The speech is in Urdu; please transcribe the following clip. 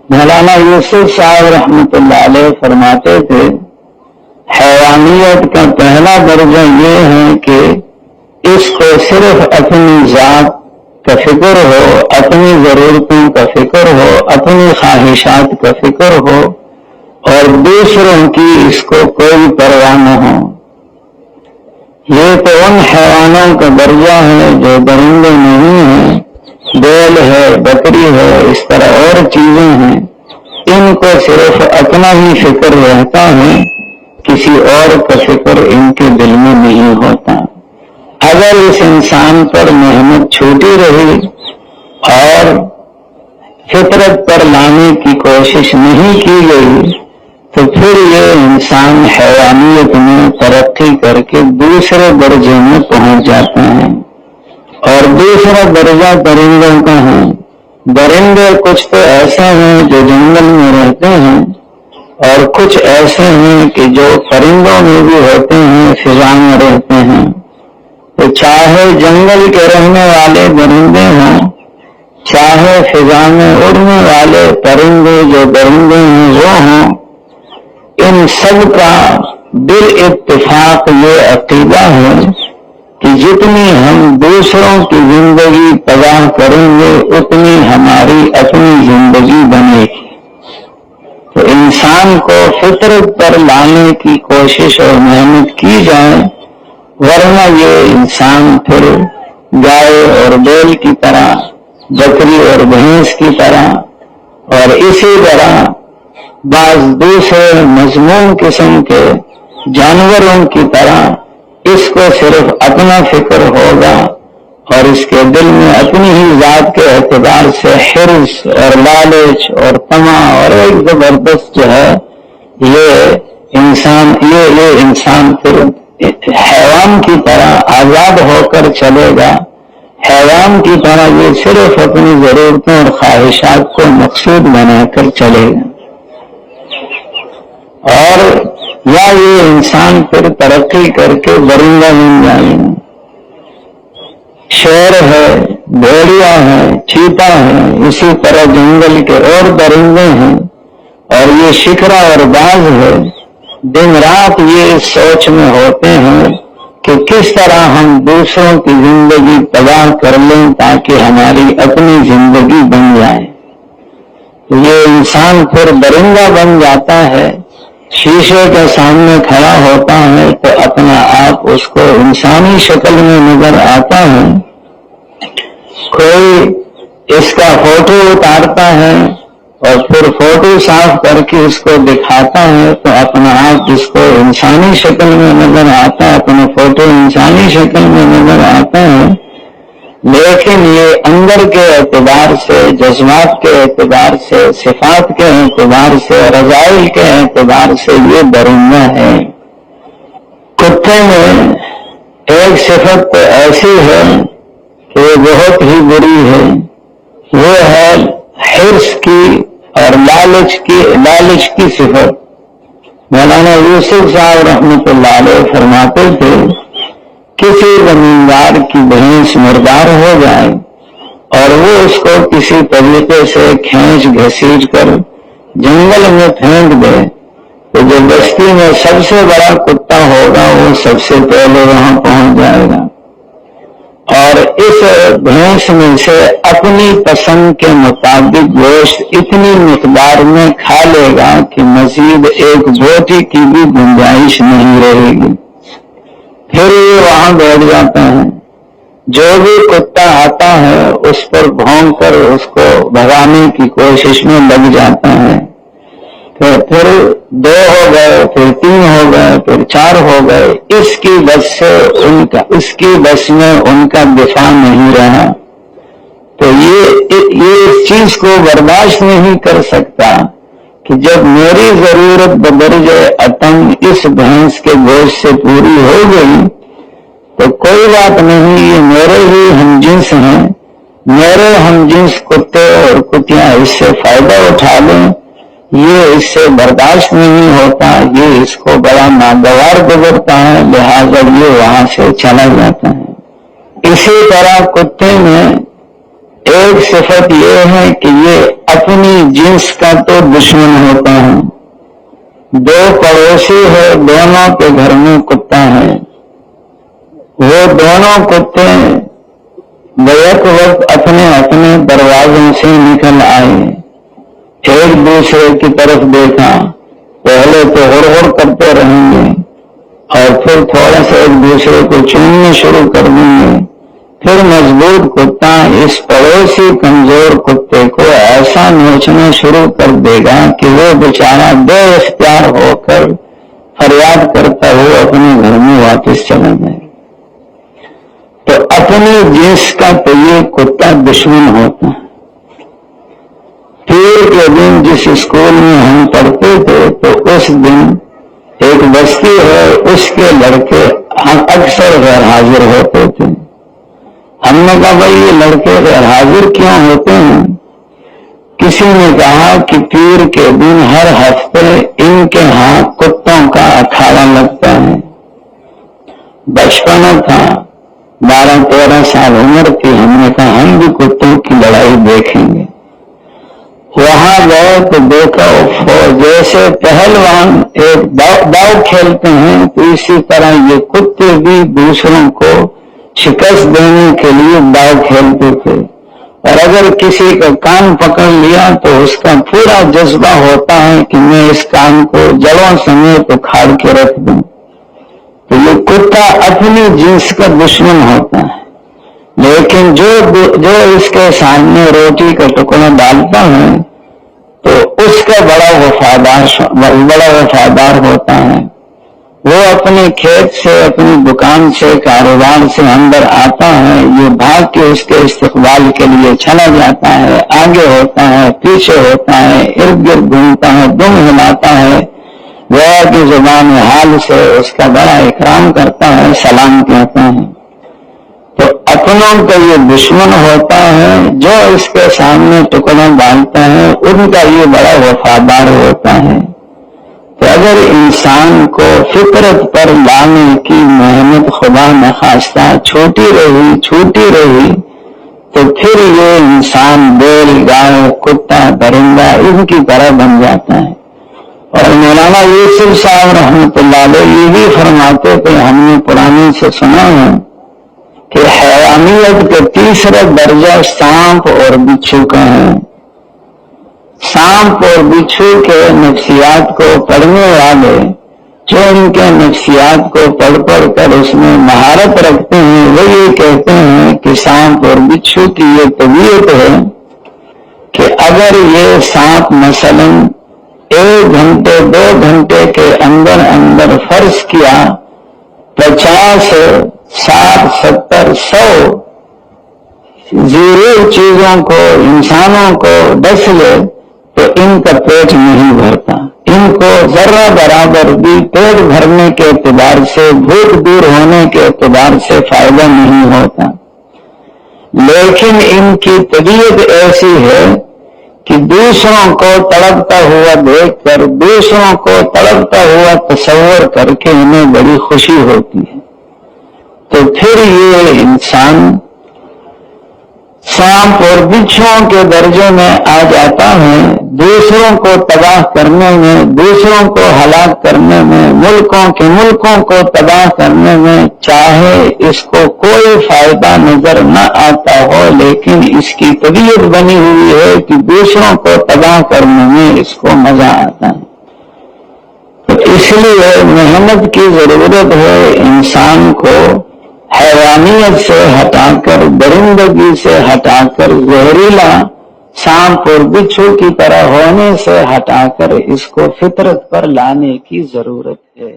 مولانا یوسف صاحب رحمۃ اللہ علیہ فرماتے تھے حیوانیت کا پہلا درجہ یہ ہے کہ اس کو صرف اپنی ذات کا فکر ہو، اپنی ضرورتوں کا فکر ہو، اپنی خواہشات کا فکر ہو، اور دوسروں کی اس کو کوئی پرواہ نہ ہو۔ یہ تو ان حیوانوں کا درجہ ہے جو درندے نہیں ہیں، بیل ہے، بکری ہے، اس طرح اور چیزیں ہیں، ان کو صرف اپنا ہی فکر رہتا ہے، کسی اور کا فکر ان کے دل میں نہیں ہوتا۔ اگر اس انسان پر محنت چھوٹی رہی اور فطرت پر لانے کی کوشش نہیں کی گئی تو پھر یہ انسان حیوانیت میں ترقی کر کے دوسرے درجے میں پہنچ جاتا ہے۔ اور دوسرا درجہ درندوں کا ہے۔ درندے کچھ تو ایسے ہیں جو جنگل میں رہتے ہیں، اور کچھ ایسے ہیں کہ جو پرندوں میں بھی ہوتے ہیں، فضا میں رہتے ہیں۔ تو چاہے جنگل کے رہنے والے درندے ہوں، چاہے فضا میں اڑنے والے پرندے جو درندے ہیں وہ ہوں، ان سب کا بالاتفاق یہ عقیدہ ہے کہ جتنی ہم دوسروں کی زندگی تباہ کریں گے اتنی ہماری اپنی زندگی بنے گی۔ تو انسان کو فطرت پر لانے کی کوشش اور محنت کی جائے، ورنہ یہ انسان پھر گائے اور بیل کی طرح، بکری اور بھینس کی طرح، اور اسی طرح بعض دوسرے مذموم قسم کے جانوروں کی طرح اس کو صرف اپنا فکر ہوگا، اور اس کے دل میں اپنی ہی ذات کے اعتبار سے حرص اور لالچ اور طمع اور ایک زبردست جو ہے یہ انسان پھر حیوان کی طرح آزاد ہو کر چلے گا۔ حیوان کی طرح یہ صرف اپنی ضرورتوں اور خواہشات کو مقصود بنا کر چلے گا، اور یا یہ انسان پھر ترقی کر کے درندہ بن جائے گا۔ شیر ہے، بھیڑیا ہے، چیتا ہے، اسی طرح جنگل کے اور درندے ہیں، اور یہ شکرا اور باز ہے۔ دن رات یہ اس سوچ میں ہوتے ہیں کہ کس طرح ہم دوسروں کی زندگی تباہ کر لیں تاکہ ہماری اپنی زندگی بن جائے۔ یہ انسان پھر درندہ بن جاتا ہے، شیشے کے سامنے کھڑا ہوتا ہے تو اپنا آپ اس کو انسانی شکل میں نظر آتا ہے۔ کوئی اس کا فوٹو اتارتا ہے اور پھر فوٹو صاف کر کے اس کو دکھاتا ہے تو اپنا آپ اس کو انسانی شکل میں نظر آتا ہے، اپنا فوٹو انسانی شکل میں نظر آتا ہے، لیکن یہ اندر کے اعتبار سے، جذبات کے اعتبار سے، صفات کے اعتبار سے، رذائل کے اعتبار سے یہ درندہ ہے۔ کتے میں ایک صفت تو ایسی ہے کہ وہ بہت ہی بری ہے، وہ ہے حرص کی اور لالچ کی صفت۔ مولانا یوسف صاحب رحمۃ اللہ علیہ فرماتے تھے کسی زمیندار کی بھینس مردار ہو جائے اور وہ اس کو کسی طریقے سے کھینچ گھسیٹ کر جنگل میں پھینک دے تو جو بستی میں سب سے بڑا کتا ہوگا وہ سب سے پہلے وہاں پہنچ جائے گا، اور اس بھینس میں سے اپنی پسند کے مطابق گوشت اتنی مقدار میں کھا لے گا کہ مزید ایک بوٹی کی بھی گنجائش نہیں رہے گی۔ پھر یہ وہاں بیٹھ جاتا ہے، جو بھی کتا آتا ہے اس پر بھونک کر اس کو بھگانے کی کوشش میں لگ جاتا ہے۔ پھر 2 ہو گئے، پھر 3 ہو گئے، پھر 4 ہو گئے، اس کی بس میں ان کا دفاع نہیں رہا، تو یہ اس چیز کو برداشت نہیں کر سکتا کہ جب میری ضرورت بدرجہ اتم اس بھینس کے گوشت سے پوری ہو گئی تو کوئی بات نہیں، یہ میرے ہی ہم جنس ہیں، میرے ہم جنس کتے اور کتیاں اس سے فائدہ اٹھا لیں، یہ اس سے برداشت نہیں ہوتا، یہ اس کو بڑا ناگوار گزرتا ہے، لہذا یہ وہاں سے چلا جاتا ہے۔ اسی طرح کتے میں ایک صفت یہ ہے کہ یہ اپنی جنس کا تو دشمن ہوتا ہے. دو پڑوسی ہے، دونوں کے گھر میں کتا ہے، وہ دونوں کتے بیک وقت اپنے اپنے دروازوں سے نکل آئے، ایک دوسرے کی طرف دیکھا. پہلے تو ہڑ کرتے رہیں گے اور پھر تھوڑا سا ایک دوسرے کو چومنے شروع کر دیں گے. پھر مضبوط کتا اس پڑوسی کمزور کتے کو ایسا نوچنا شروع کر دے گا کہ وہ بیچارہ بے اختیار ہو کر فریاد کرتا ہوا اپنے گھر میں واپس چلا جائے. تو اپنی جنس کا تو یہ کتا دشمن ہوتا ہے. پیر کے دن جس اسکول میں ہم پڑھتے تھے تو اس دن ایک بستی ہے، اس کے لڑکے اکثر غیر حاضر ہوتے تھے. ہم نے کہا بھائی یہ لڑکے غیر حاضر کیوں ہوتے ہیں؟ کسی نے کہا کہ پیر کے دن ہر ہفتے ان کے ہاں کتوں کا اکھاڑا لگتا ہے. بچپنا تھا، 12-13 سال عمر تھی. ہم نے کہا ہم بھی کتوں کی لڑائی دیکھیں گے. وہاں گئے تو دیکھا جیسے پہلوان ایک داؤ کھیلتے ہیں تو اسی طرح یہ کتے بھی دوسروں کو شکست دینے کے لیے داؤ کھیلتے تھے. اور اگر کسی کا کان پکڑ لیا تو اس کا پورا جذبہ ہوتا ہے کہ میں اس کان کو جڑوں سمیت اکھاڑ کے رکھ دوں. تو یہ کتا اپنی جنس کا دشمن ہوتا ہے. لیکن جو اس کے سامنے روٹی کا ٹکڑا ڈالتا ہے تو اس کا بڑا وفادار ہوتا ہے. وہ اپنے کھیت سے، اپنی دکان سے، کاروبار سے اندر آتا ہے، یہ بھاگ کے اس کے استقبال کے لیے چلا جاتا ہے، آگے ہوتا ہے، پیچھے ہوتا ہے، ارد گرد گھومتا ہے، دم ہلاتا ہے، گویا کی زبان حال سے اس کا بڑا اکرام کرتا ہے، سلام کہتا ہے. تو اپنوں کا یہ دشمن ہوتا ہے، جو اس کے سامنے ٹکڑا ڈالتا ہے ان کا یہ بڑا وفادار ہوتا ہے. تو اگر انسان کو فطرت پر لانے کی محنت خدا نخواستہ چھوٹی رہی تو پھر یہ انسان بیل، گائے، کتا، درندہ ان کی طرح بن جاتا ہے. اور مولانا یوسف صاحب رحمۃ اللہ علیہ یہ بھی فرماتے تھے، ہم نے پرانے سے سنا ہے کہ حیوانیت کا تیسرا درجہ سانپ اور بچھو کا ہے. سانپ اور بچھو کے نفسیات کو پڑھنے والے جو ان کے نفسیات کو پڑھ کر اس میں مہارت رکھتے ہیں وہ یہ کہتے ہیں کہ سانپ اور بچھو کی یہ طبیعت ہے کہ اگر یہ سانپ مثلا 1 گھنٹے 2 گھنٹے کے اندر فرض کیا 50 60 70 100 زیرو چیزوں کو انسانوں کو ڈس لے تو ان کا پیٹ نہیں بھرتا. ان کو ذرہ برابر بھی پیٹ بھرنے کے اعتبار سے، بھوک دور ہونے کے اعتبار سے فائدہ نہیں ہوتا. لیکن ان کی طبیعت ایسی ہے کہ دوسروں کو تڑپتا ہوا دیکھ کر، دوسروں کو تڑپتا ہوا تصور کر کے انہیں بڑی خوشی ہوتی ہے. تو پھر یہ انسان سانپ اور بچھوؤں کے درجے میں آ جاتا ہے. دوسروں کو تباہ کرنے میں، دوسروں کو ہلاک کرنے میں، ملکوں کو تباہ کرنے میں، چاہے اس کو کوئی فائدہ نظر نہ آتا ہو لیکن اس کی طبیعت بنی ہوئی ہے کہ دوسروں کو تباہ کرنے میں اس کو مزہ آتا ہے. تو اس لیے محنت کی ضرورت ہے انسان کو حیوانیت سے ہٹا کر، درندگی سے ہٹا کر، زہریلا سانپ اور بچھو کی طرح ہونے سے ہٹا کر اس کو فطرت پر لانے کی ضرورت ہے.